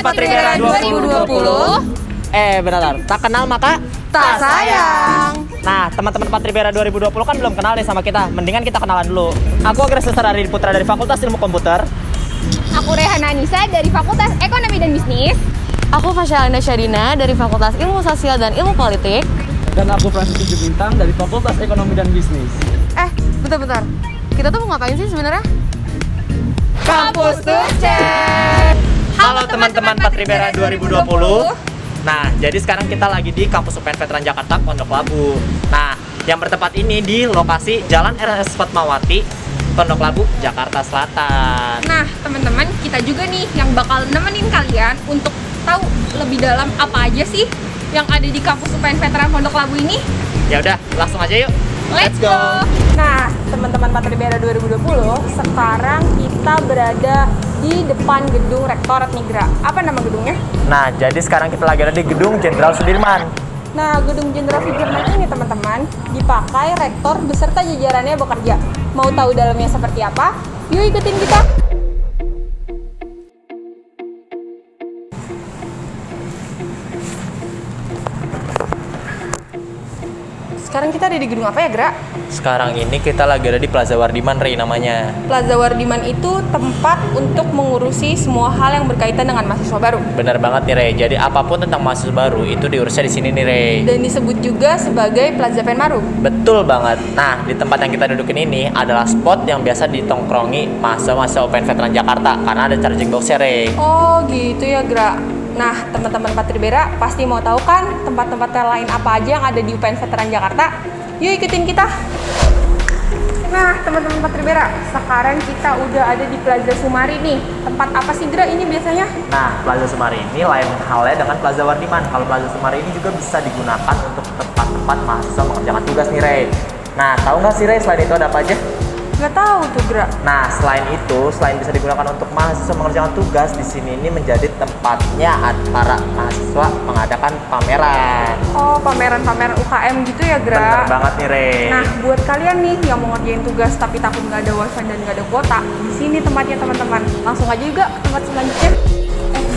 Patribera 2020. Bentar, tak kenal maka Tak sayang. Nah, teman-teman Patribera 2020 kan belum kenal nih sama kita. Mendingan kita kenalan dulu. Aku Agres Lestari Putra dari Fakultas Ilmu Komputer. Aku Rehana Nisa dari Fakultas Ekonomi dan Bisnis. Aku Fasyalina Syadina dari Fakultas Ilmu Sosial dan Ilmu Politik. Dan aku Francis Bintang dari Fakultas Ekonomi dan Bisnis. Bentar. Kita tuh mau ngapain sih sebenarnya? Kampus tuh cek. Halo teman-teman Patribera 2020. Nah, jadi sekarang kita lagi di Kampus UPN Veteran Jakarta, Pondok Labu. Nah, yang bertempat ini di lokasi Jalan RS Fatmawati, Pondok Labu, Jakarta Selatan. Nah, teman-teman, kita juga nih yang bakal nemenin kalian untuk tahu lebih dalam apa aja sih yang ada di Kampus UPN Veteran Pondok Labu ini. Ya udah, langsung aja yuk. Let's go. Nah, teman-teman Patribera 2020, sekarang kita berada di depan gedung Rektorat Migra. Apa nama gedungnya? Nah, jadi sekarang kita lagi ada di Gedung Jenderal Sudirman. Nah, gedung Jenderal Sudirman ini teman-teman dipakai rektor beserta jajarannya bekerja. Mau tahu dalamnya seperti apa? Yuk ikutin kita. Sekarang kita ada di gedung apa ya, Gra? Sekarang ini kita lagi ada di Plaza Wardiman, Rey namanya. Plaza Wardiman itu tempat untuk mengurusi semua hal yang berkaitan dengan mahasiswa baru. Bener banget nih, Rey. Jadi apapun tentang mahasiswa baru itu diurusnya di sini nih, Rey. Dan disebut juga sebagai Plaza Penmaru. Betul banget. Nah, di tempat yang kita dudukin ini adalah spot yang biasa ditongkrongi mahasiswa UPN Veteran Jakarta karena ada charging box-nya, Rey. Oh, gitu ya, Gra. Nah, teman-teman Patribera pasti mau tahu kan tempat-tempat lain apa aja yang ada di UPN Veteran Jakarta? Yuk ikutin kita. Nah, teman-teman Patribera, sekarang kita udah ada di Plaza Sumari nih. Tempat apa sih, Gra, ini biasanya? Nah, Plaza Sumari ini lain halnya dengan Plaza Wardiman. Kalau Plaza Sumari ini juga bisa digunakan untuk tempat-tempat mahasiswa mengerjakan tugas nih, Rey. Nah, tahu nggak sih, Rey, selain itu ada apa aja? Nggak tahu tuh, Gra. Nah, selain itu, selain bisa digunakan untuk mahasiswa mengerjakan tugas, di sini ini menjadi tempatnya para mahasiswa mengadakan pameran. Oh, pameran-pameran UKM gitu ya, Gra? Bener banget nih, Rey. Nah, buat kalian nih yang mau ngerjain tugas tapi takut nggak ada wifi dan nggak ada kuota, di sini tempatnya, teman-teman. Langsung aja juga ke tempat selanjutnya.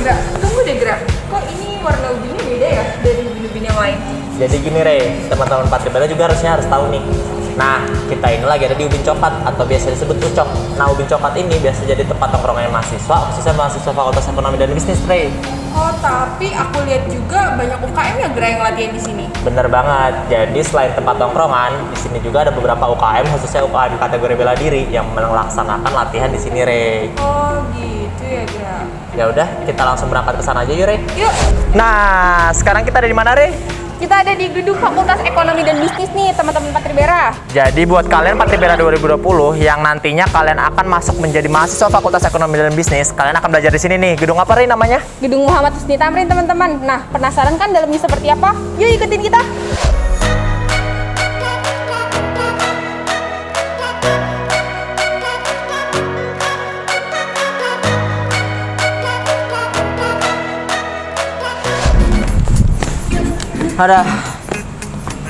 Gra, tunggu deh, Gra. Kok ini warna ubinnya beda ya dari ubin-ubin yang lain? Jadi gini, Rey, teman-teman Patribera juga harus tahu nih. Nah, kita ini lagi ada di Ubin Coklat atau biasa disebut Ucok. Nah, Ubin Coklat ini biasa jadi tempat tongkrongan mahasiswa, khususnya mahasiswa Fakultas Ekonomi dan Bisnis, Rey. Oh, tapi aku lihat juga banyak UKM ya, Gra, yang latihan di sini. Bener banget. Jadi selain tempat tongkrongan, di sini juga ada beberapa UKM, khususnya UKM kategori bela diri yang melaksanakan latihan di sini, Rey. Oh, gitu ya, Gra. Ya udah, kita langsung berangkat ke sana aja yuk, Rey. Yuk. Nah, sekarang kita ada di mana, Rey? Kita ada di gedung Fakultas Ekonomi dan Bisnis nih, teman-teman Patribera. Jadi buat kalian Patribera 2020 yang nantinya kalian akan masuk menjadi mahasiswa Fakultas Ekonomi dan Bisnis, kalian akan belajar di sini nih. Gedung apa, Rey, namanya? Gedung Muhammad Husni Tamrin, teman-teman. Nah, penasaran kan dalamnya seperti apa? Yuk ikutin kita. Ada.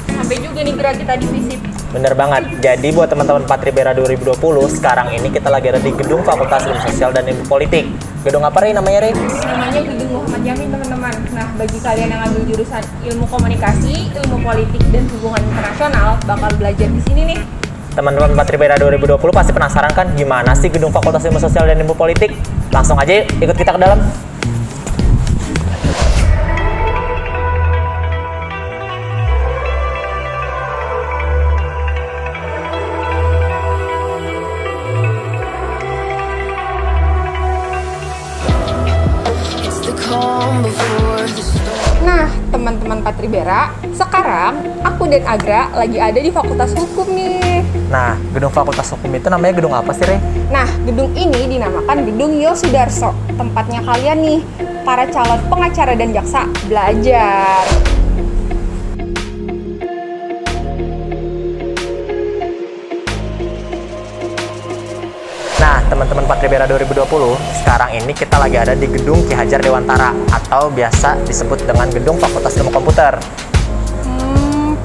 Sampai juga nih, Gra, kita di visit. Bener banget. Jadi buat teman-teman Patribera 2020, sekarang ini kita lagi ada di Gedung Fakultas Ilmu Sosial dan Ilmu Politik. Gedung apa, Rey, namanya, Rey? Namanya Gedung Muhammad Yamin, teman-teman. Nah, bagi kalian yang ambil jurusan Ilmu Komunikasi, Ilmu Politik, dan Hubungan Internasional, bakal belajar di sini nih. Teman-teman Patribera 2020 pasti penasaran kan gimana sih Gedung Fakultas Ilmu Sosial dan Ilmu Politik? Langsung aja yuk, ikut kita ke dalam. Nah, teman-teman Patribera, sekarang aku dan Agra lagi ada di Fakultas Hukum nih. Nah, Gedung Fakultas Hukum itu namanya gedung apa sih, Rey? Nah, gedung ini dinamakan Gedung Yosudarso. Tempatnya kalian nih, para calon pengacara dan jaksa, belajar. Nah, teman-teman Patribera 2020, sekarang ini kita lagi ada di Gedung Ki Hajar Dewantara atau biasa disebut dengan Gedung Fakultas Ilmu Komputer.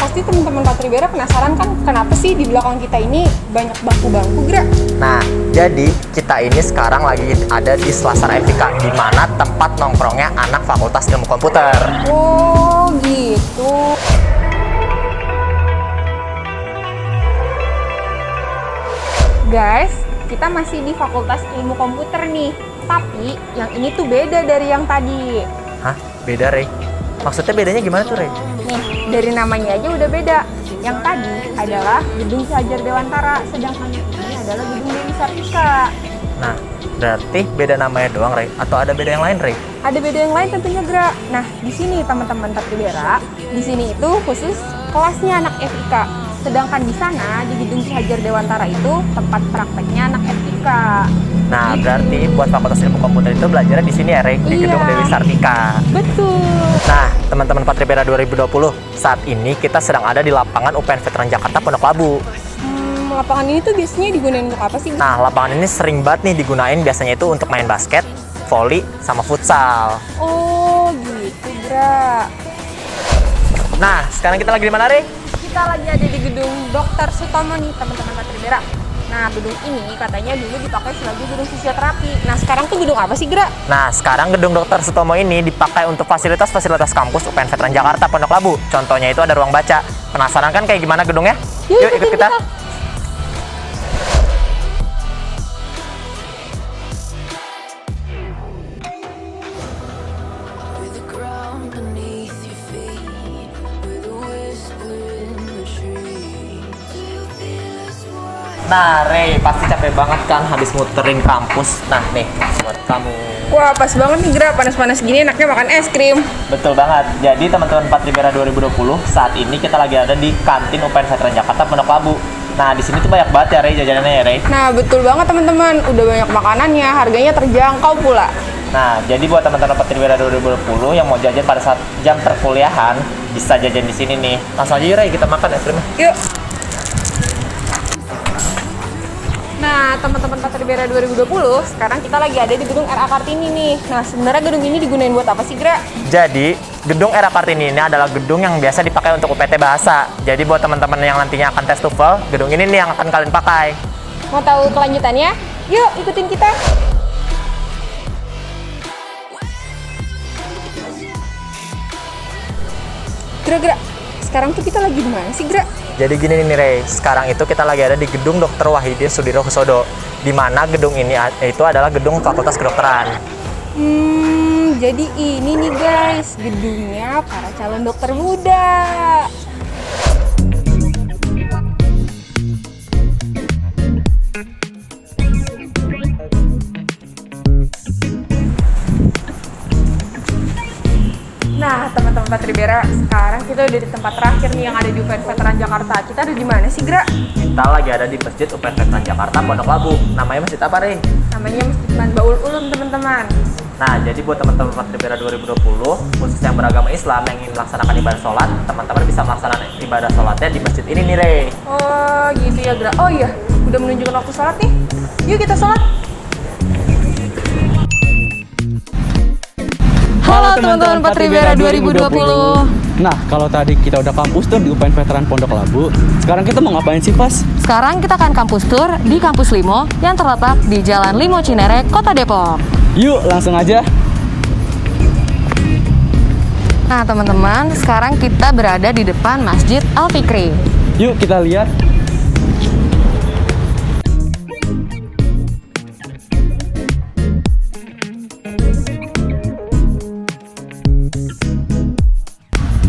pasti teman-teman Patribera penasaran kan kenapa sih di belakang kita ini banyak bangku-bangku, Gra? Nah, jadi kita ini sekarang lagi ada di Selasar FIK, di mana tempat nongkrongnya anak Fakultas Ilmu Komputer. Oh, gitu. Guys, kita masih di Fakultas Ilmu Komputer nih. Tapi yang ini tuh beda dari yang tadi. Hah? Beda, Rey? Maksudnya bedanya gimana tuh, Rey? Nih, dari namanya aja udah beda. Yang tadi adalah Gedung Ki Hajar Dewantara, sedangkan yang ini adalah Gedung Dewi Sartika. Nah, berarti beda namanya doang, Rey? Atau ada beda yang lain, Rey? Ada beda yang lain tentunya, Gra. Nah, di sini teman-teman Patribera, di sini itu khusus kelasnya anak FIK. Sedangkan di sana, di Gedung Ki Hajar Dewantara itu tempat prakteknya anak FIK. Nah, Gitu. berarti buat Fakultas Ilmu Komputer itu belajarnya di sini ya, Rey? Di Iya. Gedung Dewi Sartika. Betul. Nah, teman-teman Patribera 2020, saat ini kita sedang ada di lapangan UPN Veteran Jakarta Pondok Labu. Lapangan ini tuh biasanya digunain untuk apa sih? Nah, lapangan ini sering banget nih digunain biasanya itu untuk main basket, volley, sama futsal. Oh, gitu, Gra. Nah, sekarang kita lagi di mana, Rey? Kita lagi ada di Gedung Dr. Sutomo nih, teman-teman Patribera. Nah, gedung ini katanya dulu dipakai sebagai gedung fisioterapi. Nah, sekarang tuh gedung apa sih, Gra? Nah, sekarang gedung Dr. Sutomo ini dipakai untuk fasilitas-fasilitas kampus UPN Veteran Jakarta Pondok Labu. Contohnya itu ada ruang baca. Penasaran kan kayak gimana gedungnya? Yuk ikut kita. With the ground beneath your feet, with a whisper in the trees. Do you feel as one? Nah, Rey, pasti capek banget kan habis muterin kampus. Nah, nih buat kamu. Wah, pas banget nih, Gra. Panas-panas gini enaknya makan es krim. Betul banget. Jadi teman-teman Patribera 2020, saat ini kita lagi ada di kantin UPN Veteran Jakarta Pondok Labu. Nah, di sini tuh banyak banget ya, Rey, jajanannya ya, Rey. Nah, betul banget teman-teman. Udah banyak makanannya, harganya terjangkau pula. Nah, jadi buat teman-teman Patribera 2020 yang mau jajan pada saat jam perkuliahan, bisa jajan di sini nih. Langsung aja, Rey, kita makan es krimnya. Yuk. Nah, teman-teman Patribera 2020, sekarang kita lagi ada di gedung RA Kartini nih. Nah, sebenarnya gedung ini digunain buat apa sih, Gra? Jadi, gedung Era Kartini ini adalah gedung yang biasa dipakai untuk UPT Bahasa. Jadi buat teman-teman yang nantinya akan tes TOEFL, gedung ini nih yang akan kalian pakai. Mau tahu kelanjutannya? Yuk, ikutin kita. Gra, sekarang tuh kita lagi di mana sih, Gra? Jadi gini nih, Rey, sekarang itu kita lagi ada di gedung Dr. Wahidin Sudirohusodo, di mana gedung ini itu adalah gedung Fakultas Kedokteran. Jadi ini nih guys, gedungnya para calon dokter muda. Nah, teman-teman Patribera, sekarang kita udah di tempat terakhir nih yang ada di UPN Veteran Jakarta. Kita ada di mana sih, Gra? Kita lagi ada di Masjid UPN Veteran Jakarta Pondok Labu. Namanya masjid apa, Rey? Namanya Masjid Manbaul Ulum, teman-teman. Nah, jadi buat teman-teman Patribera 2020, khusus yang beragama Islam yang ingin melaksanakan ibadah sholat, teman-teman bisa melaksanakan ibadah sholatnya di masjid ini nih, Rey. Oh, gitu ya, Gra. Oh iya, udah menunjukkan waktu sholat nih. Yuk kita sholat. Halo teman-teman Patribera 2020. Nah, kalau tadi kita udah kampus tuh di UPN Veteran Pondok Labu, sekarang kita mau ngapain sih, Pas? Sekarang kita akan kampus tour di Kampus Limo yang terletak di Jalan Limo Cinere, Kota Depok. Yuk, langsung aja. Nah teman-teman, sekarang kita berada di depan Masjid Al Fikri. Yuk kita lihat.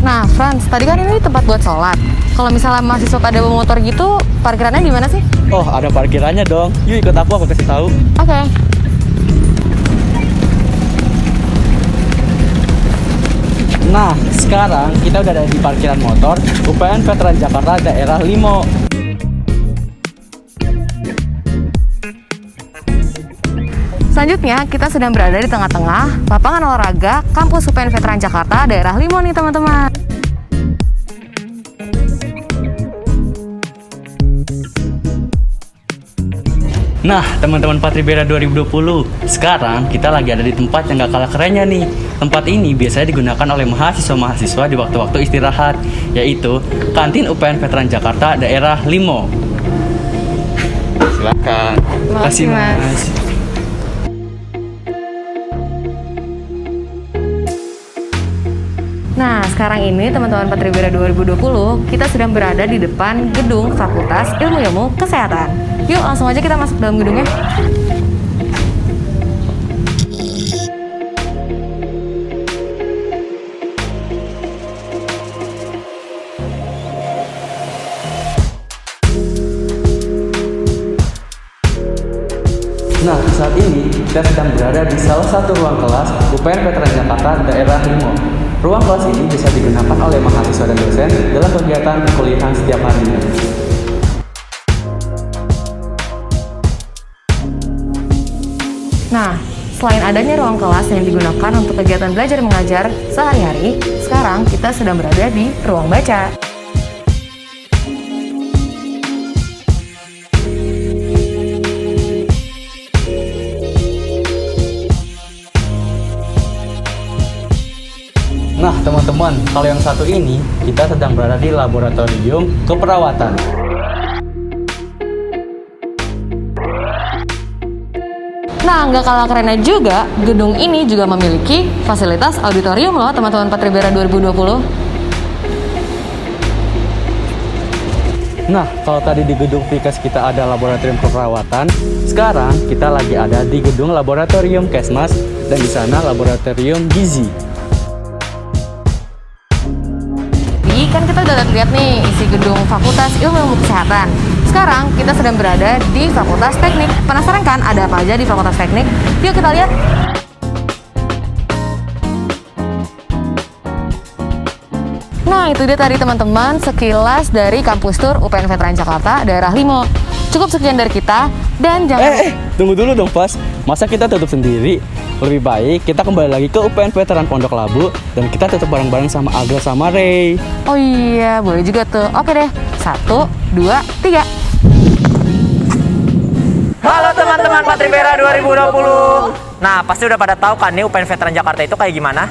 Nah Franz, tadi kan ini tempat buat sholat. Kalau misalnya mahasiswa pada bawa motor gitu, parkirannya di mana sih? Oh, ada parkirannya dong. Yuk ikut aku kasih tahu. Oke. Nah, sekarang kita udah ada di parkiran motor UPN Veteran Jakarta daerah Limo. Selanjutnya, kita sedang berada di tengah-tengah lapangan olahraga Kampus UPN Veteran Jakarta daerah Limo nih teman-teman. Nah, teman-teman Patribera 2020, sekarang kita lagi ada di tempat yang gak kalah kerennya nih. Tempat ini biasanya digunakan oleh mahasiswa-mahasiswa di waktu-waktu istirahat, yaitu Kantin UPN Veteran Jakarta Daerah Limo. Silakan. Terima kasih, Mas. Nah, sekarang ini teman-teman Patribera 2020, kita sedang berada di depan gedung Fakultas Ilmu Kesehatan. Yuk, langsung aja kita masuk dalam gedungnya. Nah, saat ini kita sedang berada di salah satu ruang kelas UPN Veteran Jakarta Daerah Limo. Ruang kelas ini bisa digunakan oleh mahasiswa dan dosen dalam kegiatan perkuliahan setiap harinya. Nah, selain adanya ruang kelas yang digunakan untuk kegiatan belajar mengajar sehari-hari, sekarang kita sedang berada di ruang baca. Nah, teman-teman, kalau yang satu ini, kita sedang berada di laboratorium keperawatan. Nah, nggak kalah kerennya juga, gedung ini juga memiliki fasilitas auditorium loh, teman-teman Patribera 2020. Nah, kalau tadi di gedung Fikes kita ada laboratorium keperawatan, sekarang kita lagi ada di gedung laboratorium Kesmas dan di sana laboratorium gizi. Kan kita udah lihat nih isi gedung Fakultas Ilmu Kesehatan. Sekarang kita sedang berada di Fakultas Teknik. Penasaran kan ada apa aja di Fakultas Teknik? Yuk kita lihat. Nah, itu dia tadi teman-teman sekilas dari kampus tur UPN Veteran Jakarta Daerah Limo. Cukup sekian dari kita dan jangan Tunggu dulu dong, Pas. Masa kita tutup sendiri? Lebih baik kita kembali lagi ke UPN Veteran Pondok Labu dan kita tutup bareng-bareng sama Agra sama Ray. Oh iya, boleh juga tuh. Oke deh. 1, 2, 3. Halo teman-teman Patribera 2020. Nah, pasti udah pada tahu kan nih UPN Veteran Jakarta itu kayak gimana?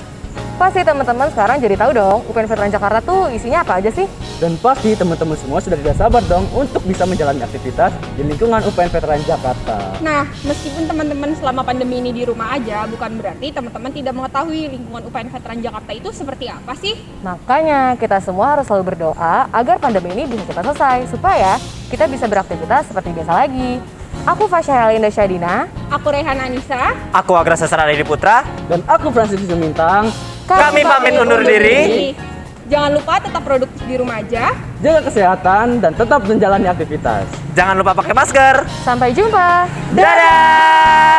Pasti teman-teman sekarang jadi tahu dong UPN Veteran Jakarta tuh isinya apa aja sih? Dan pasti teman-teman semua sudah tidak sabar dong untuk bisa menjalani aktivitas di lingkungan UPN Veteran Jakarta. Nah, meskipun teman-teman selama pandemi ini di rumah aja, bukan berarti teman-teman tidak mengetahui lingkungan UPN Veteran Jakarta itu seperti apa sih? Makanya kita semua harus selalu berdoa agar pandemi ini bisa cepat selesai supaya kita bisa beraktivitas seperti biasa lagi. Aku Fasya Helinda Syadina. Aku Rehan Anissa. Aku Agra Sastra Didi Putra. Dan aku Francis Sumintang. Kami pamit undur diri. Jangan lupa tetap produktif di rumah aja. Jaga kesehatan dan tetap menjalani aktivitas. Jangan lupa pakai masker. Sampai jumpa. Dadah!